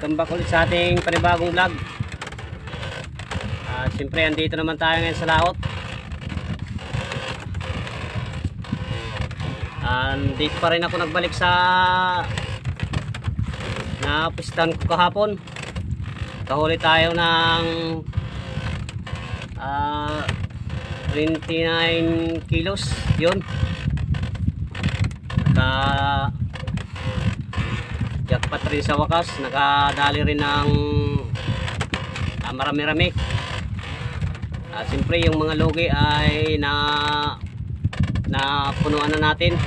Welcome back ulit sa ating panibagong vlog. Siyempre andito naman tayo ngayon sa laot. Dito pa rin ako nagbalik sa napistan ko kahapon. Kahuli tayo ng 29 kilos. Yun, jackpot rin sa wakas. Nakadali rin ng marami-rami. Siyempre yung mga lugi ay punuan na natin,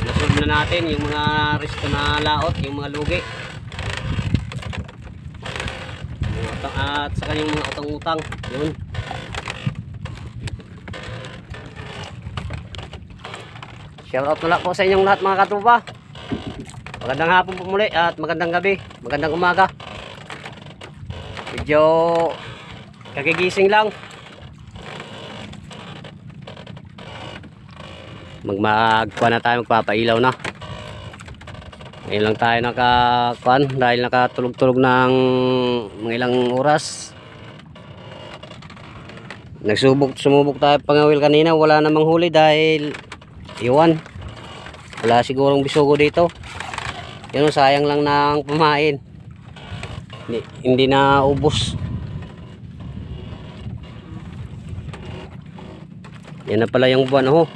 nasunod na natin yung mga resto na laot, yung mga lugi at saka yung mga utang-utang. Yun, shoutout na lang po sa inyong lahat mga katupa. Magandang hapon po muli at magandang gabi, magandang umaga. Medyo kagigising lang. Magkuha na tayo, magpapailaw na. Ngayon lang tayo nakakuan dahil nakatulog-tulog ng mga ilang oras. Sumubok tayo pangawil kanina, wala namang huli dahil iwan. Wala sigurong bisugo dito. Yun, sayang lang ng pamain. Hindi na ubos. Yan na pala yung buwan, oh.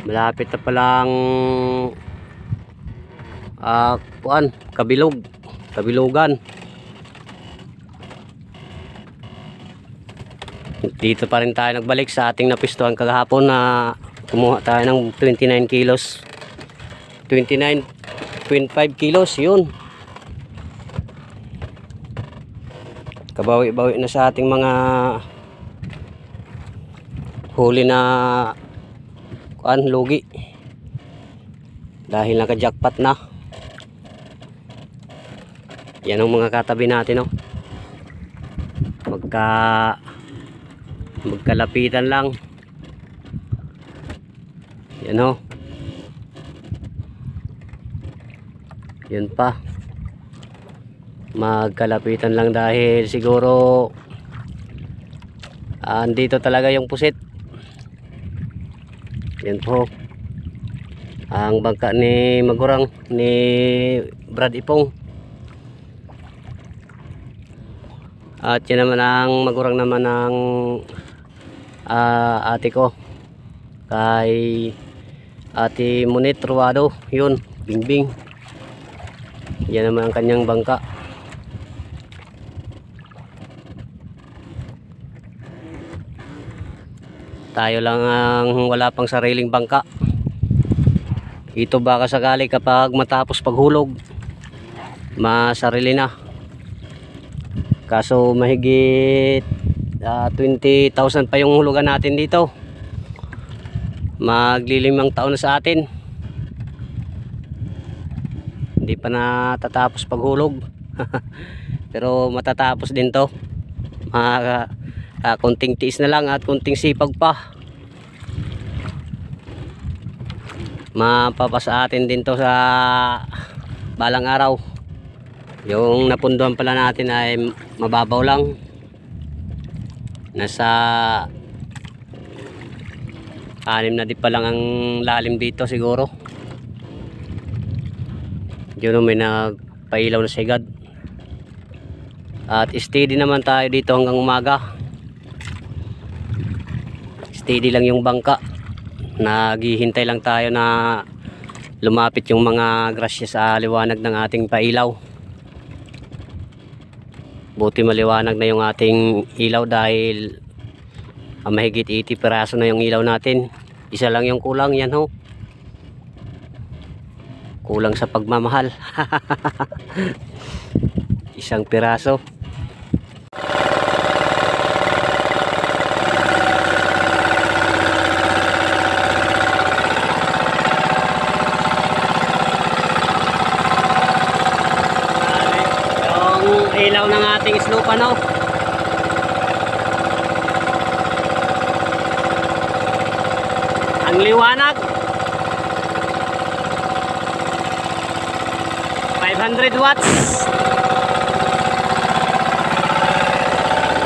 Malapit na palang kabilugan. Dito pa rin tayo nagbalik sa ating napistuhan kagahapon na kumuha tayo ng 29 kilos. 29.5 kilos, yun. Kabawi-bawi na sa ating mga huli na lugi dahil naka-jackpot na. Yan ang mga katabi natin, oh. Magkalapitan lang. Yan, oh. Yun pa, magkalapitan lang dahil siguro andito talaga yung pusit. Yan po ang bangka ni Magurang, ni Brad Ipong. At yan naman ang Magurang naman ng ate ko, kay Ate Monit Ruado. Yun, Bingbing. Yan naman ang kanyang bangka. Tayo lang ang wala pang sariling bangka. Ito baka sakali kapag matapos paghulog, masarili na. Kaso mahigit 20,000 pa yung hulugan natin dito. Maglilimang taon na sa atin. Hindi pa natatapos paghulog. Pero matatapos din to. Kunting tiis na lang at kunting sipag pa, mapapasa atin din to sa balang araw. Yung napunduhan pala natin ay mababaw lang, nasa 6 na di pa lang ang lalim dito siguro. Yun, may nagpailaw na sigad. At steady naman tayo dito hanggang umaga. Steady lang yung bangka. Naghihintay lang tayo na lumapit yung mga grasya sa liwanag ng ating pailaw. Buti maliwanag na yung ating ilaw dahil mahigit 80 piraso na yung ilaw natin. Isa lang yung kulang, yan, ho. Kulang sa pagmamahal. Isang piraso. Ilaw ng ating islupan, oh. Yung liwanag 500 watts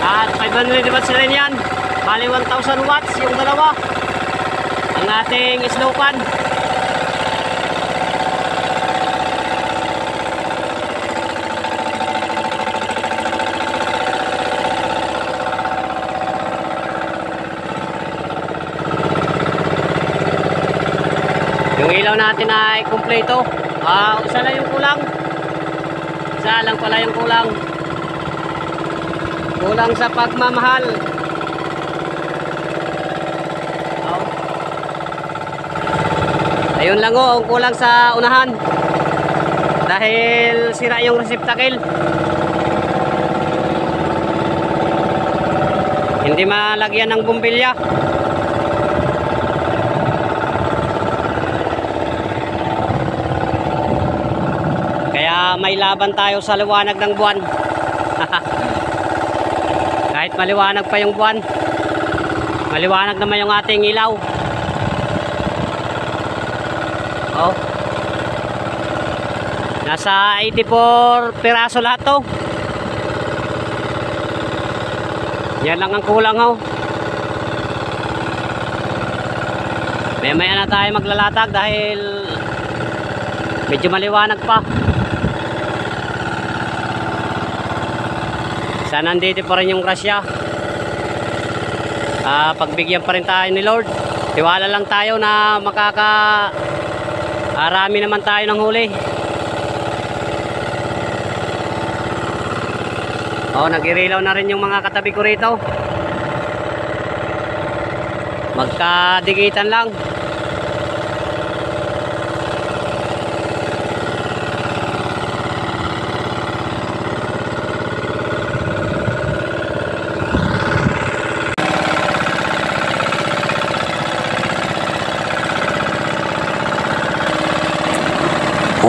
at 500 watts rin yan, bali 1000 watts yung dalawa ang ating slow fan. Yung ilaw natin ay kumpleto. Isa lang yung kulang. Isa lang pala yung kulang. Kulang sa pagmamahal. Ayun lang ang kulang sa unahan. Dahil sira yung receptacle. Hindi malagyan ng bumbilya. May laban tayo sa liwanag ng buwan. Kahit maliwanag pa yung buwan, maliwanag naman yung ating ilaw. Oh. Nasa 84 piraso lahat to. Yan lang ang kulang, oh. Maya-maya na tayo maglalatag dahil medyo maliwanag pa. Sana nandito pa rin yung grasya. Pagbigyan pa rin tayo ni Lord. Tiwala lang tayo na arami naman tayo ng huli. Nag-irilaw na rin yung mga katabi ko rito. Magkadikitan lang.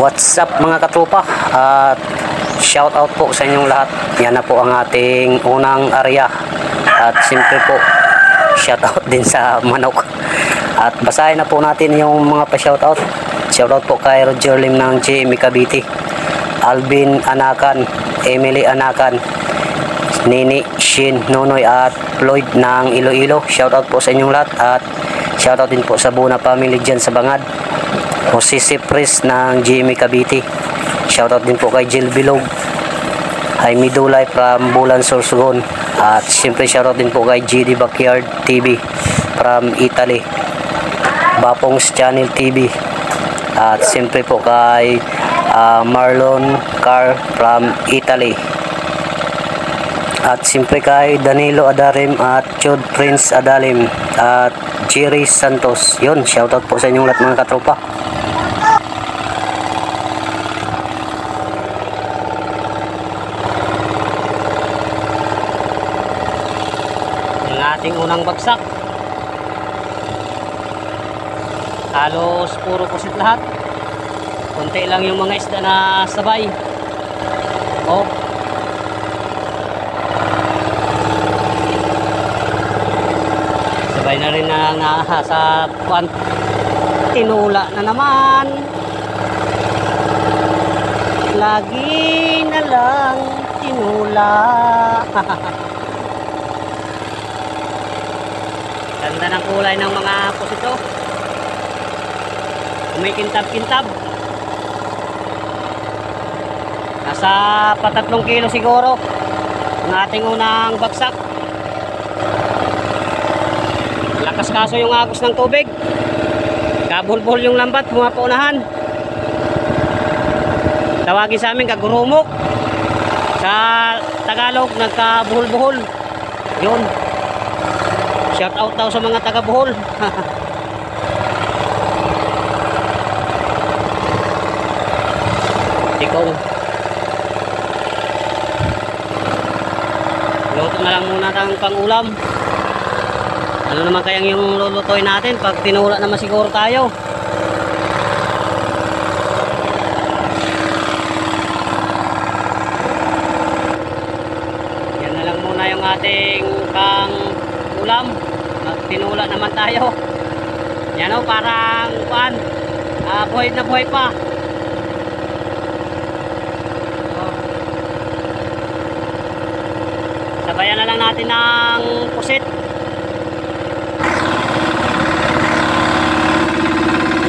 What's up mga katropa, at shout out po sa inyong lahat. Yan na po ang ating unang area, at siyempre po shout out din sa manok. At basahin na po natin yung mga pa-shout out. Shout out po kay Roger Lim ng GME Cavite, Alvin Anakan, Emily Anakan, Nini, Shin, Nonoy at Floyd ng Iloilo. Shout out po sa inyong lahat, at shout out din po sa Buna family dyan sa Bangad. Jose Cipres ng GME Cavite. Shoutout din po kay Jill Bilog, Jaime Dulay from Bulan Sorsogon, at siyempre shoutout din po kay GD Backyard TV from Italy, Bapong's Channel TV, at siyempre po kay Marlon Car from Italy, at siyempre kay Danilo Adarim at Chod Prince Adalim at Jerry Santos. Yun, shoutout po sa inyong lahat mga katropa. Ating unang bagsak, halos puro pusit lahat. Konti lang yung mga isda na sabay. Sabay na rin na sa kuwan. Tinula na naman, lagi na lang tinula. Ganda ng kulay ng mga pusito. Kumikintab-kintab. Nasa 3 kilo siguro ang ating unang bagsak. Lakas kaso yung agos ng tubig. Kabulbul yung lambat, pumapaunahan. Tawagin sa amin kagurumok. Sa Tagalog, nagkabuhol-buhol. Yun. Shout out daw sa mga taga Bohol. Tikong. Luto na lang muna ng pang-ulam. Ano naman kayang yung lulutuin natin pag tinula naman siguro tayo. Yan na lang muna yung ating pang-ulam. Tinula naman tayo. Yan o, parang kuan, buhay na buhay pa. Oh. Sabayan na lang natin ng pusit.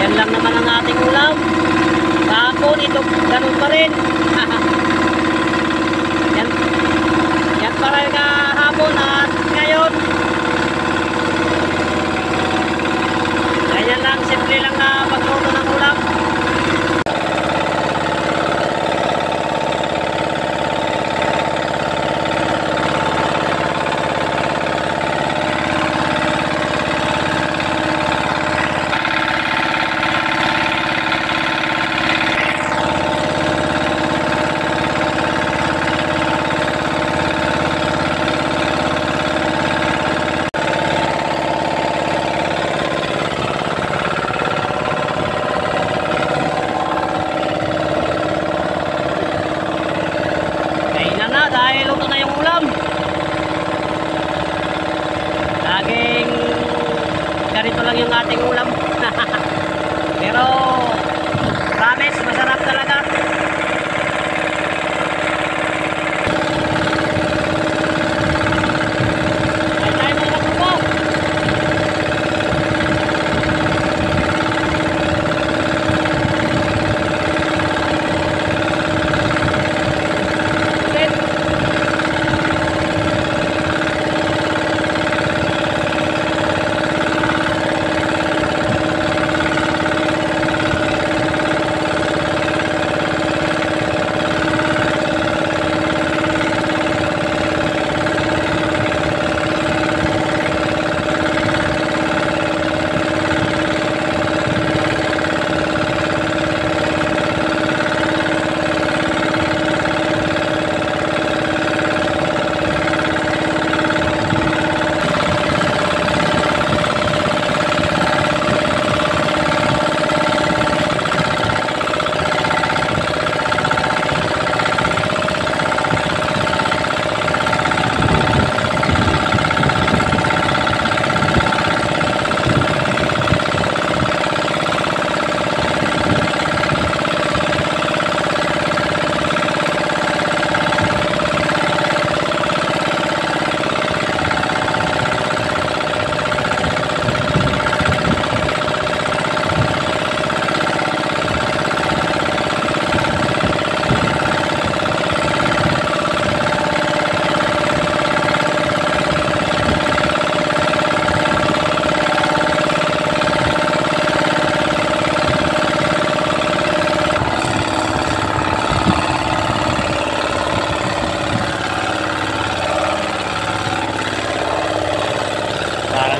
Yan lang naman ang ating ulam. Kahapon ito, ganun pa rin. Yan pa rin kahapon at ngayon. Ganyan lang, simple lang na pagluto ng ulam. Dahil luto na yung ulam. Laging ganito lang yung ating ulam. Pero promise, masarap talaga. Ay, tayo mga kapupo.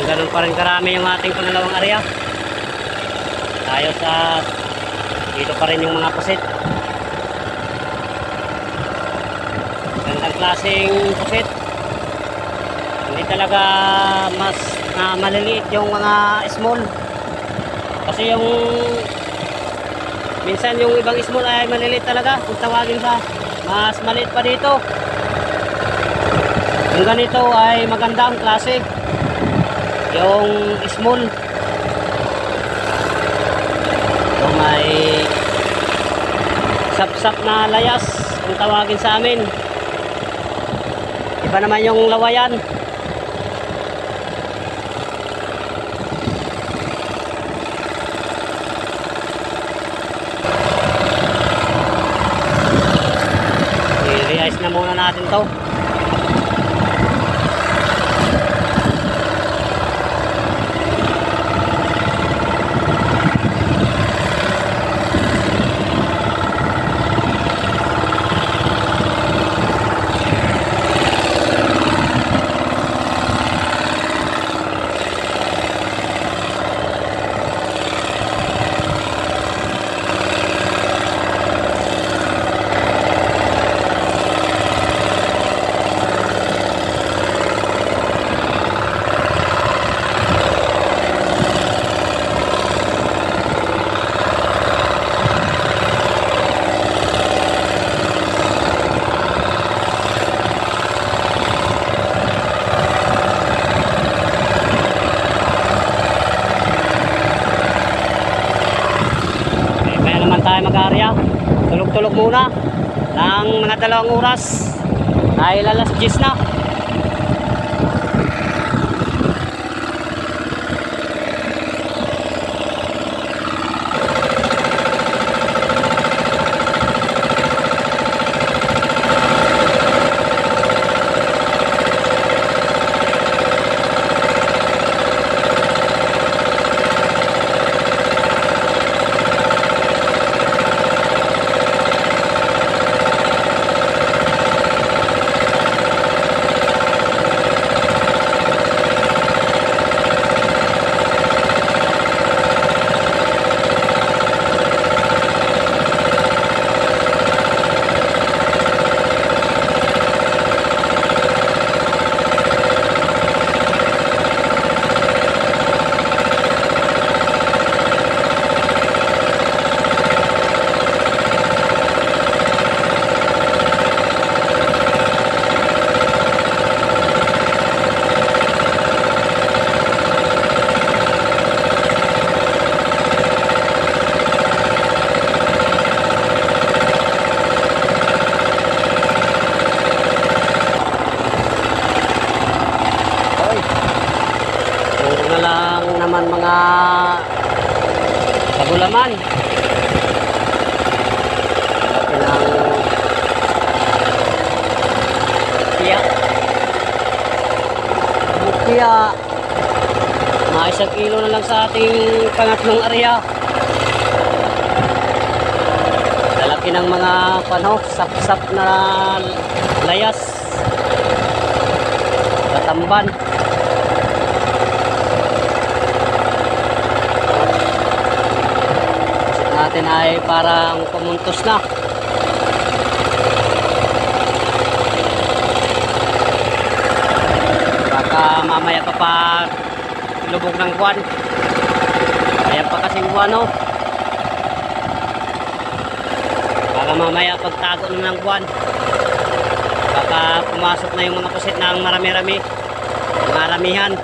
Ganun pa rin karami yung ating pangalawang area. Tayo sa dito pa rin yung mga pusit. Gandang klaseng pusit. Hindi talaga mas maliliit yung mga small. Kasi yung minsan yung ibang small ay maliliit talaga. Kung tawagin sa mas maliit pa dito. Yung ganito ay magandang klase. Yung small ito may sap-sap na layas kung tawagin sa amin. Iba naman yung lawayan. I-re-ice na muna natin to. tayo mag-area. Tulog-tulog muna ng mga 2 oras dahil alas 10 na. Naman mga kagulaman ng kaya mga 1 kilo na lang sa ating pangatlong area. Lalaki ng mga sap-sap na layas katamban. Natin ay parang pumuntos na. Baka mamaya pa lubog ng buwan. Ayan pa kasing buwan, oh. Baka mamaya pagtago na ng buwan, baka pumasok na yung mga pusit ng marami-rami, maramihan.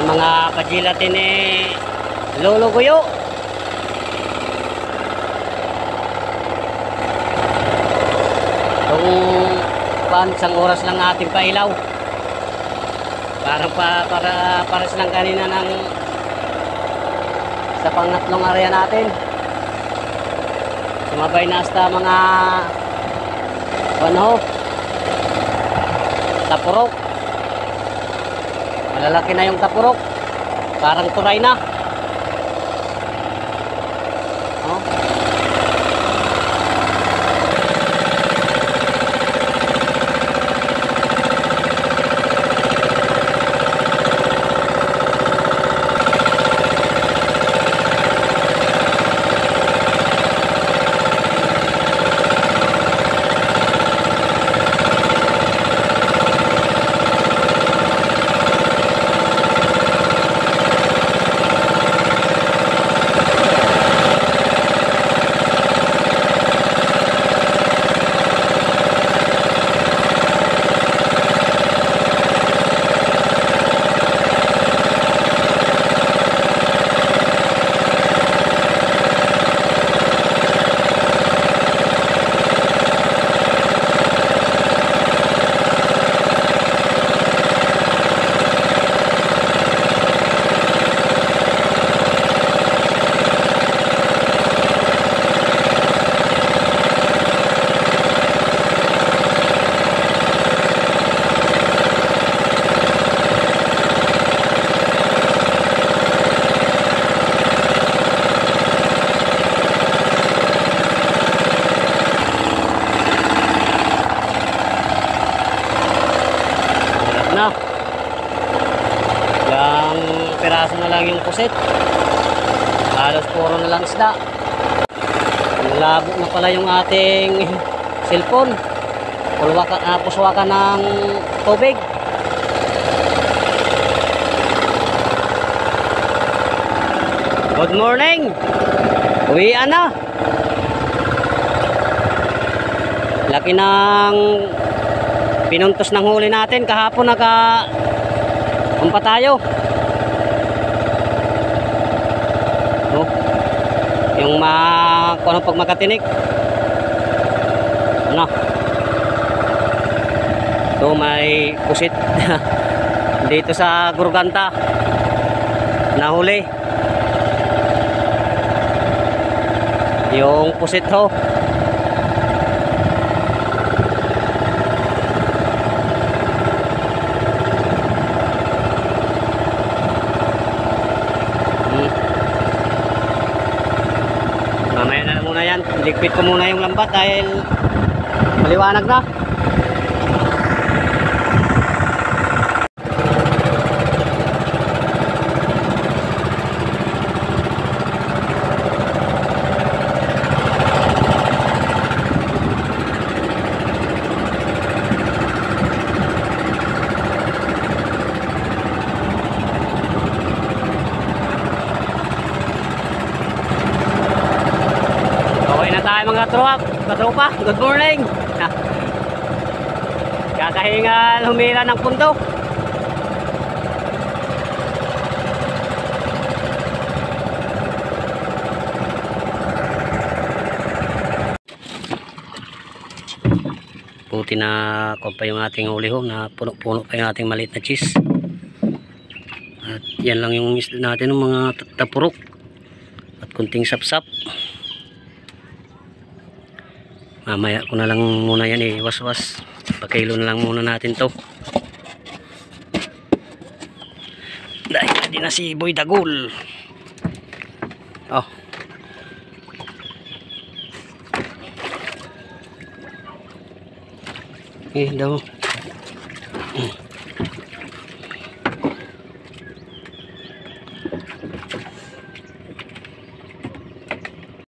Mga kajilatin eh lolo kuyo. Kung isang oras lang ating pailaw, para silang kanina ng sa pangatlong area natin. Sumabay na hasta mga tapurok. Malalaki na yung tapurok, parang turay na. Oh. piraso na lang yung pusit. Halos puro na lang isda. Labo na pala yung ating cellphone. Puswakan ng tubig. Good morning. Uwian na. Laki ng pinuntos ng huli natin. Kahapon umpa tayo. No? Yung pag makatinik. Ano? So may pusit dito sa Gurganta. Nahuli. Yung pusit ho. Mamaya na muna yan. Ligpit ko muna yung lambat dahil maliwanag na. Mga katropa, good morning. Kakahingal humila ng pundo. Buti na pa yung ating huli ho, na puno-puno pa yung ating maliit na cheese. At yan lang yung isda natin ng mga tapurok at kunting sapsap. Mamaya ko na lang muna yan waswas. Pakilo na lang muna natin to. Dahil hindi na si Boy Dagul. Oh. Daw.